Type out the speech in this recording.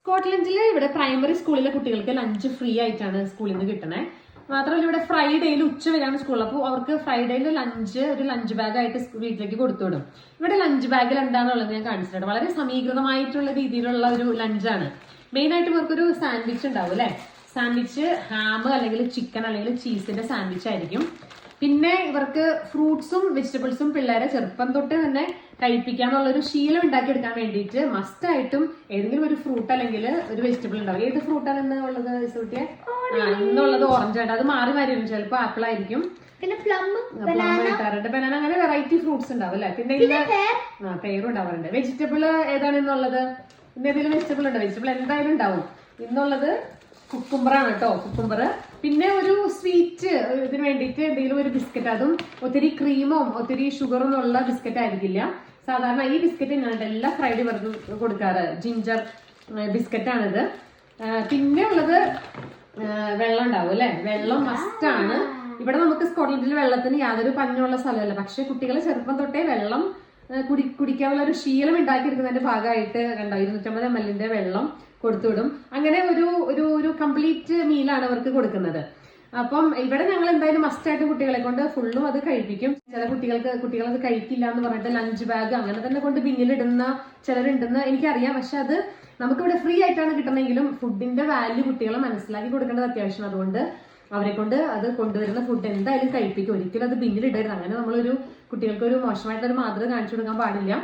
സ്കോട്ട്ലൻഡിൽ ഇവിടെ പ്രൈമറി സ്കൂളിലെ കുട്ടികൾക്ക് ലഞ്ച് ഫ്രീ ആയിട്ടാണ് സ്കൂളിൽ നിന്ന് കിട്ടണേ. മാത്രമല്ല ഇവിടെ ഫ്രൈഡേയിൽ ഉച്ച വരെയാണ് സ്കൂൾ. അപ്പോൾ അവർക്ക് ഫ്രൈഡേയിൽ ഒരു ലഞ്ച് ബാഗ് ആയിട്ട് വീട്ടിലേക്ക് കൊടുത്തുവിടും. ഇവിടെ ലഞ്ച് ബാഗിൽ എന്താണെന്നുള്ളത് ഞാൻ കാണിച്ചിട്ടുണ്ട്. വളരെ സമീകൃതമായിട്ടുള്ള രീതിയിലുള്ള ഒരു ലഞ്ചാണ്. മെയിൻ ആയിട്ട് ഇവർക്കൊരു സാൻഡ്വിച്ച് ഉണ്ടാവും അല്ലെ. സാൻഡ്വിച്ച് ഹാം അല്ലെങ്കിൽ ചിക്കൻ അല്ലെങ്കിൽ ചീസിന്റെ സാൻഡ്വിച്ച് ആയിരിക്കും. പിന്നെ ഇവർക്ക് ഫ്രൂട്ട്സും വെജിറ്റബിൾസും പിള്ളേരെ ചെറുപ്പം തൊട്ട് തന്നെ കഴിപ്പിക്കാന്നുള്ള ഒരു ശീലം ഉണ്ടാക്കിയെടുക്കാൻ വേണ്ടിയിട്ട് മസ്റ്റ് ആയിട്ടും ഏതെങ്കിലും ഒരു ഫ്രൂട്ട് അല്ലെങ്കിൽ ഒരു വെജിറ്റബിൾ ഉണ്ടാവും. ഏത് ഫ്രൂട്ടാണ് ഇന്നുള്ളത് കുട്ടിയെ? ഇന്നുള്ളത് ഓറഞ്ച് ആയിട്ട്, അത് മാറി വരും. ചിലപ്പോൾ ആപ്പിൾ ആയിരിക്കും, പിന്നെ പ്ലം ഇട്ടാറുണ്ട്, ബനാന, അങ്ങനെ വെറൈറ്റി ഫ്രൂട്ട്സ് ഉണ്ടാവും അല്ലെ. പിന്നെ ഇന്ന് പെയറും ഉണ്ടാവാറുണ്ട്. വെജിറ്റബിൾ ഏതാണ് ഇന്നുള്ളത്? ഇന്ന് ഏതെങ്കിലും വെജിറ്റബിൾ ഉണ്ടോ? വെജിറ്റബിൾ എന്തായാലും ഉണ്ടാവും. ഇന്നുള്ളത് കുക്കുംബറാണ് കേട്ടോ, കുക്കുംബർ. പിന്നെ ഒരു സ്വീറ്റ് ഇതിന് വേണ്ടിയിട്ട് എന്തെങ്കിലും ഒരു ബിസ്ക്കറ്റ്, അതും ഒത്തിരി ക്രീമോ ഒത്തിരി ഷുഗറും ഉള്ള ബിസ്ക്കറ്റ് ആയിരിക്കില്ല. സാധാരണ ഈ ബിസ്ക്കറ്റ് ഞാൻ എല്ലാ ഫ്രൈഡേ ഇവർക്ക് കൊടുക്കാറ്. ജിഞ്ചർ ബിസ്ക്കറ്റ് ആണിത്. പിന്നെ ഉള്ളത് വെള്ളം ഉണ്ടാവും അല്ലെ. വെള്ളം മസ്റ്റ് ആണ്. ഇവിടെ നമുക്ക് സ്കോട്ട്ലൻഡിൽ വെള്ളത്തിന് യാതൊരു പഞ്ഞുള്ള സ്ഥലമല്ല. പക്ഷെ കുട്ടികളെ ചെറുപ്പം തൊട്ടേ വെള്ളം കുടിക്കാനുള്ള ഒരു ശീലം ഉണ്ടാക്കിയെടുക്കുന്നതിന്റെ ഭാഗമായിട്ട് കണ്ടോ 250 ml വെള്ളം കൊടുത്തുവിടും. അങ്ങനെ ഒരു കംപ്ലീറ്റ് മീലാണ് അവർക്ക് കൊടുക്കുന്നത്. അപ്പം ഇവിടെ ഞങ്ങൾ എന്തായാലും മസ്റ്റായിട്ട് കുട്ടികളെ കൊണ്ട് ഫുള്ളും അത് കഴിപ്പിക്കും. ചില കുട്ടികളത് കഴിക്കില്ല എന്ന് പറഞ്ഞിട്ട് ലഞ്ച് ബാഗ് അങ്ങനെ തന്നെ കൊണ്ട് ബിന്നിലിടുന്ന ചിലരുണ്ടെന്ന് എനിക്കറിയാം. പക്ഷെ അത് നമുക്കിവിടെ ഫ്രീ ആയിട്ടാണ് കിട്ടണമെങ്കിലും ഫുഡിന്റെ വാല്യൂ കുട്ടികളെ മനസ്സിലാക്കി കൊടുക്കേണ്ടത് അത്യാവശ്യം. അതുകൊണ്ട് അവരെ കൊണ്ട് അത് കൊണ്ടുവരുന്ന ഫുഡ് എന്തായാലും കഴിപ്പിക്കും. ഒരിക്കലും അത് ബിന്നിലിടരുത്. അങ്ങനെ നമ്മളൊരു കുട്ടികൾക്ക് ഒരു മോശമായിട്ടൊരു മാതൃക കാണിച്ചു കൊടുക്കാൻ പാടില്ല.